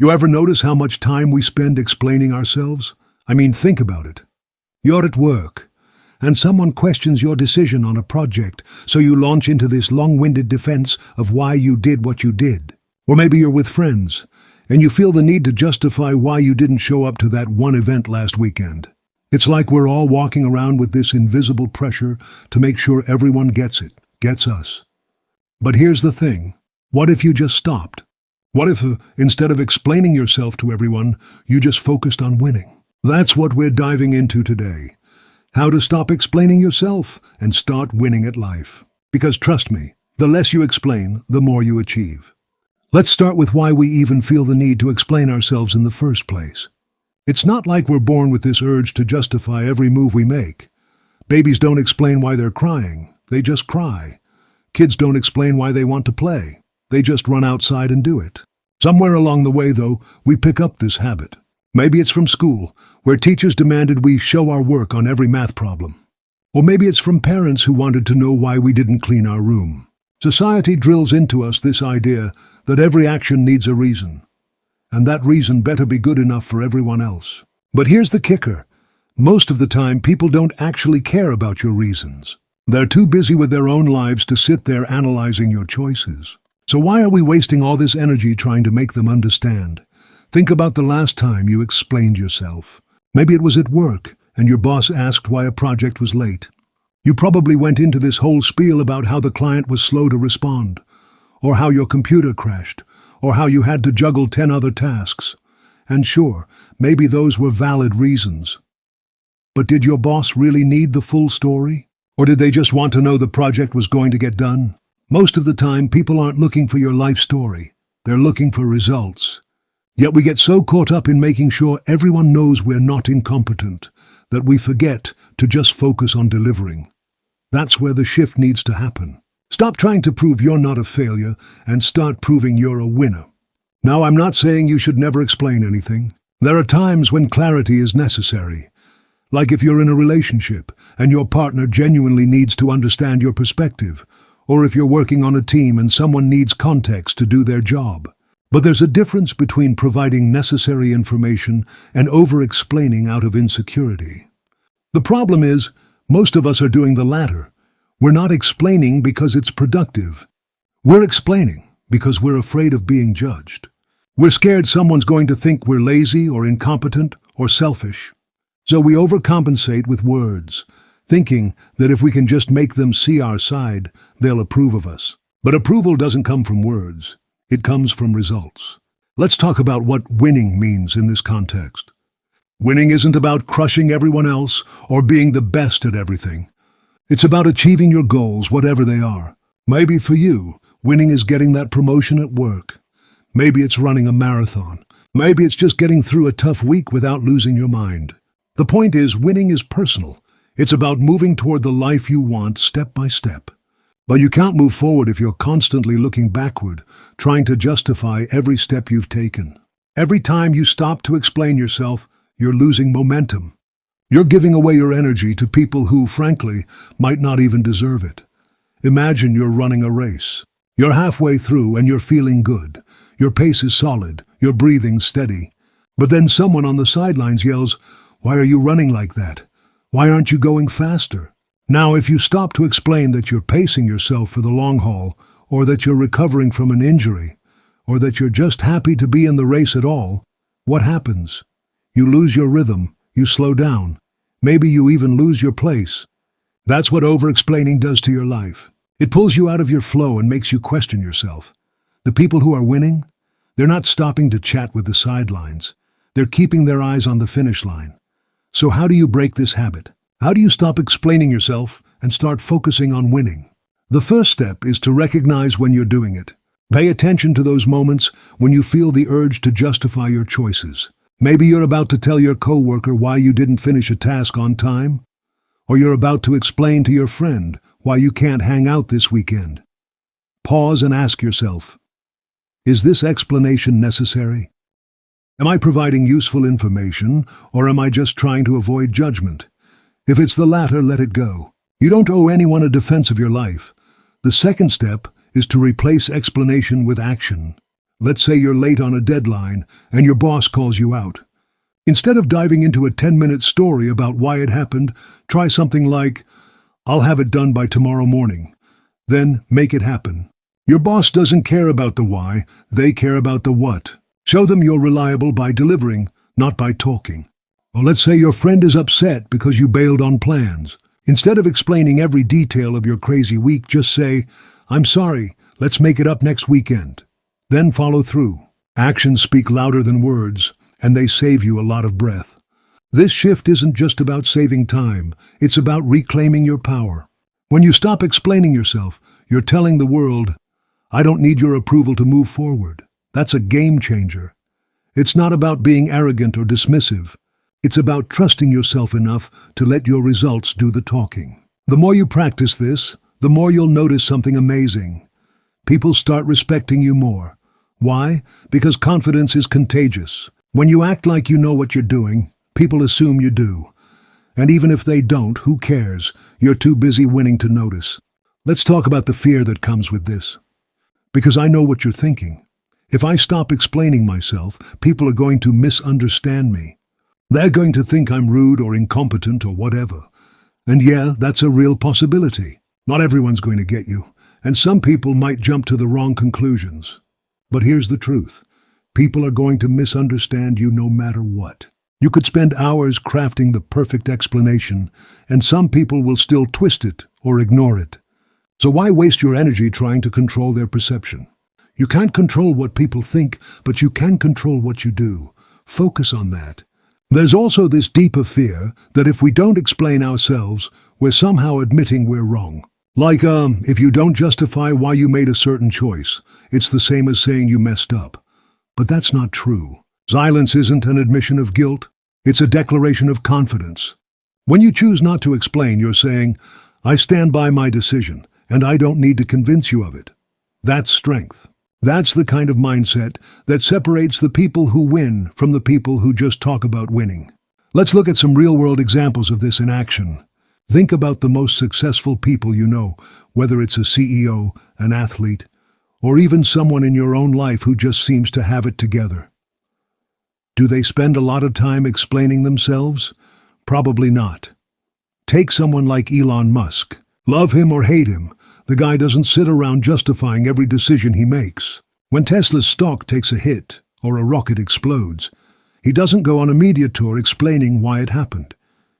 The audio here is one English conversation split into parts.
You ever notice how much time we spend explaining ourselves? I mean, think about it. You're at work, and someone questions your decision on a project, so you launch into this long-winded defense of why you did what you did. Or maybe you're with friends, and you feel the need to justify why you didn't show up to that one event last weekend. It's like we're all walking around with this invisible pressure to make sure everyone gets it, gets us. But here's the thing. What if you just stopped? What if, instead of explaining yourself to everyone, you just focused on winning? That's what we're diving into today. How to stop explaining yourself and start winning at life. Because trust me, the less you explain, the more you achieve. Let's start with why we even feel the need to explain ourselves in the first place. It's not like we're born with this urge to justify every move we make. Babies don't explain why they're crying, they just cry. Kids don't explain why they want to play. They just run outside and do it. Somewhere along the way, though, we pick up this habit. Maybe it's from school, where teachers demanded we show our work on every math problem. Or maybe it's from parents who wanted to know why we didn't clean our room. Society drills into us this idea that every action needs a reason, and that reason better be good enough for everyone else. But here's the kicker. Most of the time, people don't actually care about your reasons. They're too busy with their own lives to sit there analyzing your choices. So why are we wasting all this energy trying to make them understand? Think about the last time you explained yourself. Maybe it was at work, and your boss asked why a project was late. You probably went into this whole spiel about how the client was slow to respond, or how your computer crashed, or how you had to juggle 10 other tasks. And sure, maybe those were valid reasons. But did your boss really need the full story? Or did they just want to know the project was going to get done? Most of the time, people aren't looking for your life story. They're looking for results. Yet we get so caught up in making sure everyone knows we're not incompetent that we forget to just focus on delivering. That's where the shift needs to happen. Stop trying to prove you're not a failure and start proving you're a winner. Now, I'm not saying you should never explain anything. There are times when clarity is necessary. Like if you're in a relationship and your partner genuinely needs to understand your perspective, or if you're working on a team and someone needs context to do their job. But there's a difference between providing necessary information and over-explaining out of insecurity. The problem is, most of us are doing the latter. We're not explaining because it's productive. We're explaining because we're afraid of being judged. We're scared someone's going to think we're lazy or incompetent or selfish. So we overcompensate with words, thinking that if we can just make them see our side, they'll approve of us. But approval doesn't come from words. It comes from results. Let's talk about what winning means in this context. Winning isn't about crushing everyone else or being the best at everything. It's about achieving your goals, whatever they are. Maybe for you, winning is getting that promotion at work. Maybe it's running a marathon. Maybe it's just getting through a tough week without losing your mind. The point is, winning is personal. It's about moving toward the life you want step by step. But you can't move forward if you're constantly looking backward, trying to justify every step you've taken. Every time you stop to explain yourself, you're losing momentum. You're giving away your energy to people who, frankly, might not even deserve it. Imagine you're running a race. You're halfway through and you're feeling good. Your pace is solid, your breathing steady. But then someone on the sidelines yells, "Why are you running like that? Why aren't you going faster?" Now, if you stop to explain that you're pacing yourself for the long haul, or that you're recovering from an injury, or that you're just happy to be in the race at all, what happens? You lose your rhythm, you slow down, maybe you even lose your place. That's what over-explaining does to your life. It pulls you out of your flow and makes you question yourself. The people who are winning, they're not stopping to chat with the sidelines. They're keeping their eyes on the finish line. So how do you break this habit? How do you stop explaining yourself and start focusing on winning? The first step is to recognize when you're doing it. Pay attention to those moments when you feel the urge to justify your choices. Maybe you're about to tell your coworker why you didn't finish a task on time, or you're about to explain to your friend why you can't hang out this weekend. Pause and ask yourself, is this explanation necessary? Am I providing useful information, or am I just trying to avoid judgment? If it's the latter, let it go. You don't owe anyone a defense of your life. The second step is to replace explanation with action. Let's say you're late on a deadline and your boss calls you out. Instead of diving into a 10-minute story about why it happened, try something like, "I'll have it done by tomorrow morning." Then make it happen. Your boss doesn't care about the why, they care about the what. Show them you're reliable by delivering, not by talking. Or let's say your friend is upset because you bailed on plans. Instead of explaining every detail of your crazy week, just say, "I'm sorry, let's make it up next weekend." Then follow through. Actions speak louder than words, and they save you a lot of breath. This shift isn't just about saving time, it's about reclaiming your power. When you stop explaining yourself, you're telling the world, "I don't need your approval to move forward." That's a game changer. It's not about being arrogant or dismissive. It's about trusting yourself enough to let your results do the talking. The more you practice this, the more you'll notice something amazing. People start respecting you more. Why? Because confidence is contagious. When you act like you know what you're doing, people assume you do. And even if they don't, who cares? You're too busy winning to notice. Let's talk about the fear that comes with this. Because I know what you're thinking. If I stop explaining myself, people are going to misunderstand me. They're going to think I'm rude or incompetent or whatever. And yeah, that's a real possibility. Not everyone's going to get you, and some people might jump to the wrong conclusions. But here's the truth. People are going to misunderstand you no matter what. You could spend hours crafting the perfect explanation, and some people will still twist it or ignore it. So why waste your energy trying to control their perception? You can't control what people think, but you can control what you do. Focus on that. There's also this deeper fear that if we don't explain ourselves, we're somehow admitting we're wrong. Like, if you don't justify why you made a certain choice, it's the same as saying you messed up. But that's not true. Silence isn't an admission of guilt. It's a declaration of confidence. When you choose not to explain, you're saying, "I stand by my decision, and I don't need to convince you of it." That's strength. That's the kind of mindset that separates the people who win from the people who just talk about winning. Let's look at some real-world examples of this in action. Think about the most successful people you know, whether it's a CEO, an athlete, or even someone in your own life who just seems to have it together. Do they spend a lot of time explaining themselves? Probably not. Take someone like Elon Musk. Love him or hate him, the guy doesn't sit around justifying every decision he makes. When Tesla's stock takes a hit or a rocket explodes, he doesn't go on a media tour explaining why it happened.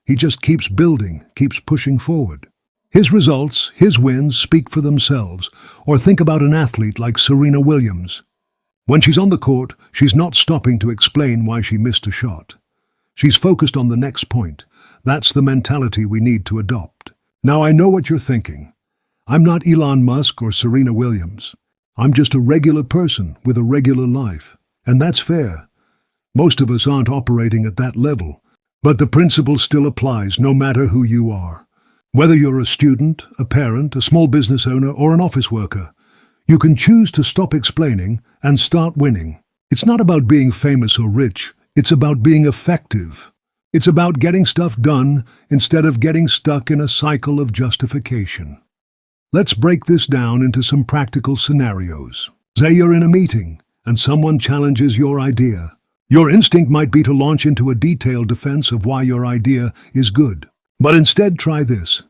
He just keeps building, keeps pushing forward. His results, his wins, speak for themselves. Or think about an athlete like Serena Williams. When she's on the court, she's not stopping to explain why she missed a shot. She's focused on the next point. That's the mentality we need to adopt. Now I know what you're thinking. I'm not Elon Musk or Serena Williams. I'm just a regular person with a regular life. And that's fair. Most of us aren't operating at that level. But the principle still applies no matter who you are. Whether you're a student, a parent, a small business owner, or an office worker, you can choose to stop explaining and start winning. It's not about being famous or rich. It's about being effective. It's about getting stuff done instead of getting stuck in a cycle of justification. Let's break this down into some practical scenarios. Say you're in a meeting and someone challenges your idea. Your instinct might be to launch into a detailed defense of why your idea is good. But instead try this.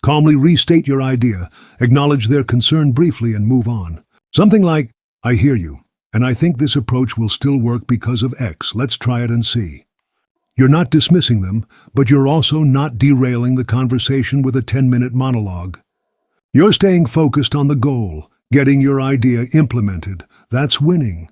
Calmly restate your idea, acknowledge their concern briefly, and move on. Something like, "I hear you, and I think this approach will still work because of X. Let's try it and see." You're not dismissing them, but you're also not derailing the conversation with a 10-minute monologue. You're staying focused on the goal, getting your idea implemented. That's winning.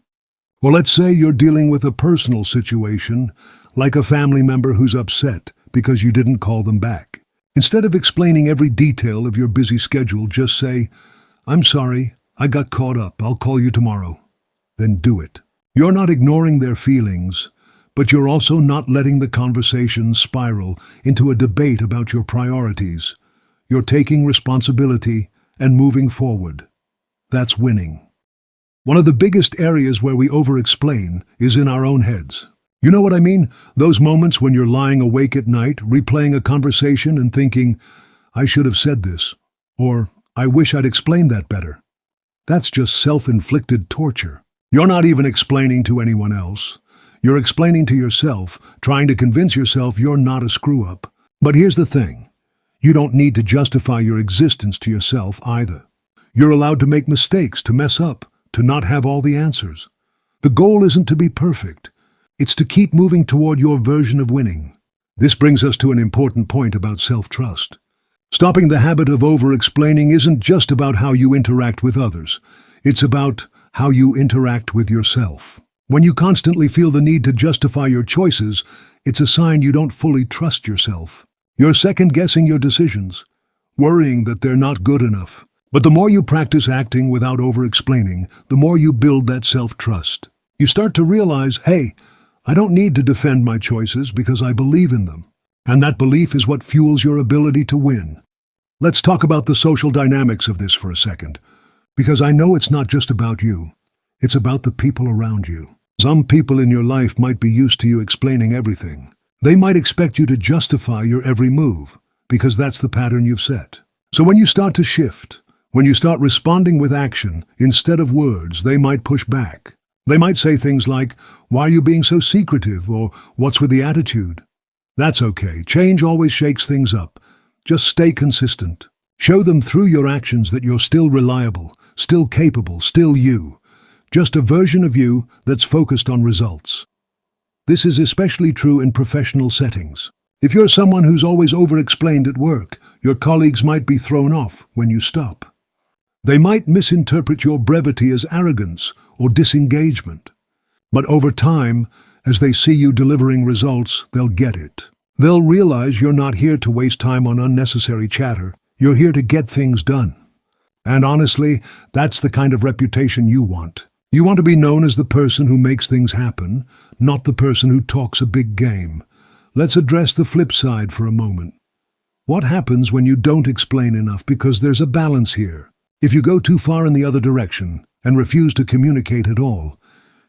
Or let's say you're dealing with a personal situation, like a family member who's upset because you didn't call them back. Instead of explaining every detail of your busy schedule, just say, "I'm sorry, I got caught up. I'll call you tomorrow." Then do it. You're not ignoring their feelings, but you're also not letting the conversation spiral into a debate about your priorities. You're taking responsibility and moving forward. That's winning. One of the biggest areas where we over-explain is in our own heads. You know what I mean? Those moments when you're lying awake at night, replaying a conversation and thinking, "I should have said this," or "I wish I'd explained that better." That's just self-inflicted torture. You're not even explaining to anyone else. You're explaining to yourself, trying to convince yourself you're not a screw-up. But here's the thing. You don't need to justify your existence to yourself either. You're allowed to make mistakes, to mess up, to not have all the answers. The goal isn't to be perfect. It's to keep moving toward your version of winning. This brings us to an important point about self-trust. Stopping the habit of over-explaining isn't just about how you interact with others. It's about how you interact with yourself. When you constantly feel the need to justify your choices, it's a sign you don't fully trust yourself. You're second-guessing your decisions, worrying that they're not good enough. But the more you practice acting without over-explaining, the more you build that self-trust. You start to realize, hey, I don't need to defend my choices because I believe in them. And that belief is what fuels your ability to win. Let's talk about the social dynamics of this for a second, because I know it's not just about you. It's about the people around you. Some people in your life might be used to you explaining everything. They might expect you to justify your every move, because that's the pattern you've set. So when you start to shift, when you start responding with action instead of words, they might push back. They might say things like, "Why are you being so secretive?" or "What's with the attitude?" That's okay. Change always shakes things up. Just stay consistent. Show them through your actions that you're still reliable, still capable, still you. Just a version of you that's focused on results. This is especially true in professional settings. If you're someone who's always over-explained at work, your colleagues might be thrown off when you stop. They might misinterpret your brevity as arrogance or disengagement. But over time, as they see you delivering results, they'll get it. They'll realize you're not here to waste time on unnecessary chatter. You're here to get things done. And honestly, that's the kind of reputation you want. You want to be known as the person who makes things happen, not the person who talks a big game. Let's address the flip side for a moment. What happens when you don't explain enough? Because there's a balance here. If you go too far in the other direction and refuse to communicate at all,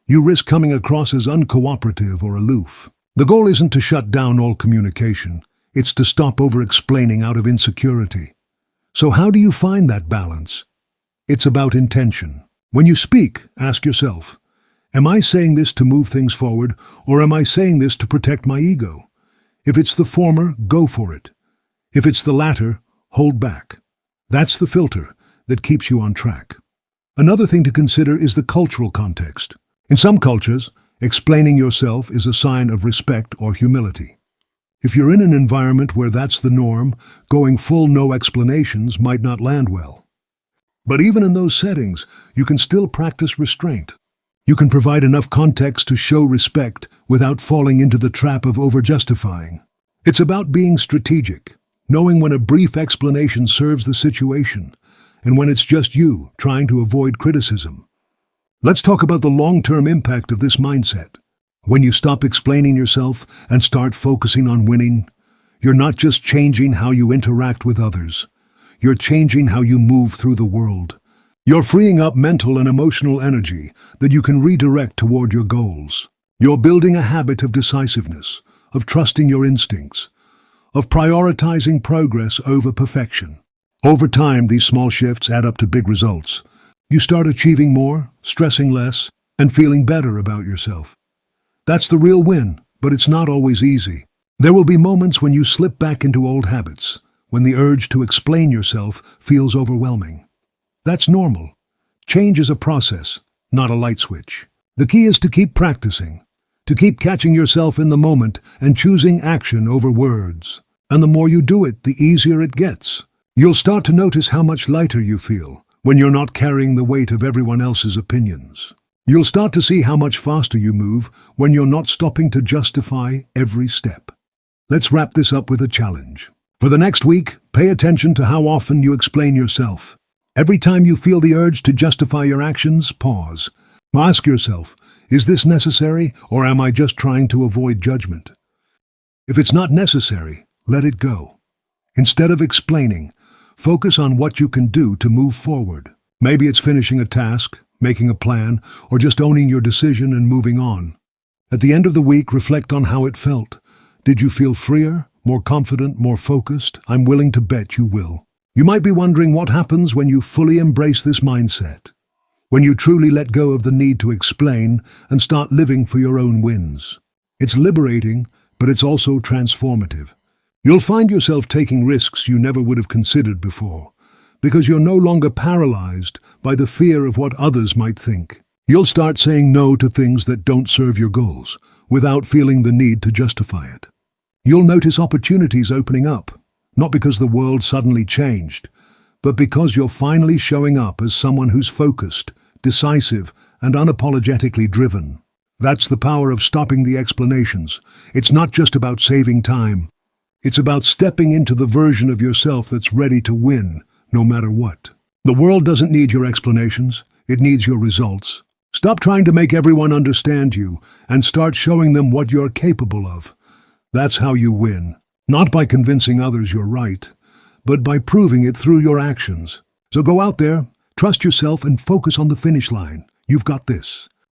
you risk coming across as uncooperative or aloof. The goal isn't to shut down all communication. It's to stop over-explaining out of insecurity. So how do you find that balance? It's about intention. When you speak, ask yourself, am I saying this to move things forward, or am I saying this to protect my ego? If it's the former, go for it. If it's the latter, hold back. That's the filter that keeps you on track. Another thing to consider is the cultural context. In some cultures, explaining yourself is a sign of respect or humility. If you're in an environment where that's the norm, going full no explanations might not land well. But even in those settings, you can still practice restraint. You can provide enough context to show respect without falling into the trap of over-justifying. It's about being strategic, knowing when a brief explanation serves the situation, and when it's just you trying to avoid criticism. Let's talk about the long-term impact of this mindset. When you stop explaining yourself and start focusing on winning, you're not just changing how you interact with others. You're changing how you move through the world. You're freeing up mental and emotional energy that you can redirect toward your goals. You're building a habit of decisiveness, of trusting your instincts, of prioritizing progress over perfection. Over time, these small shifts add up to big results. You start achieving more, stressing less, and feeling better about yourself. That's the real win, but it's not always easy. There will be moments when you slip back into old habits, when the urge to explain yourself feels overwhelming. That's normal. Change is a process, not a light switch. The key is to keep practicing, to keep catching yourself in the moment and choosing action over words. And the more you do it, the easier it gets. You'll start to notice how much lighter you feel when you're not carrying the weight of everyone else's opinions. You'll start to see how much faster you move when you're not stopping to justify every step. Let's wrap this up with a challenge. For the next week, pay attention to how often you explain yourself. Every time you feel the urge to justify your actions, pause. Ask yourself, is this necessary, or am I just trying to avoid judgment? If it's not necessary, let it go. Instead of explaining, focus on what you can do to move forward. Maybe it's finishing a task, making a plan, or just owning your decision and moving on. At the end of the week, reflect on how it felt. Did you feel freer, more confident, more focused? I'm willing to bet you will. You might be wondering what happens when you fully embrace this mindset. When you truly let go of the need to explain and start living for your own wins. It's liberating, but it's also transformative. You'll find yourself taking risks you never would have considered before, because you're no longer paralyzed by the fear of what others might think. You'll start saying no to things that don't serve your goals, without feeling the need to justify it. You'll notice opportunities opening up, not because the world suddenly changed, but because you're finally showing up as someone who's focused, decisive, and unapologetically driven. That's the power of stopping the explanations. It's not just about saving time. It's about stepping into the version of yourself that's ready to win, no matter what. The world doesn't need your explanations. It needs your results. Stop trying to make everyone understand you and start showing them what you're capable of. That's how you win. Not by convincing others you're right, but by proving it through your actions. So go out there, trust yourself, and focus on the finish line. You've got this.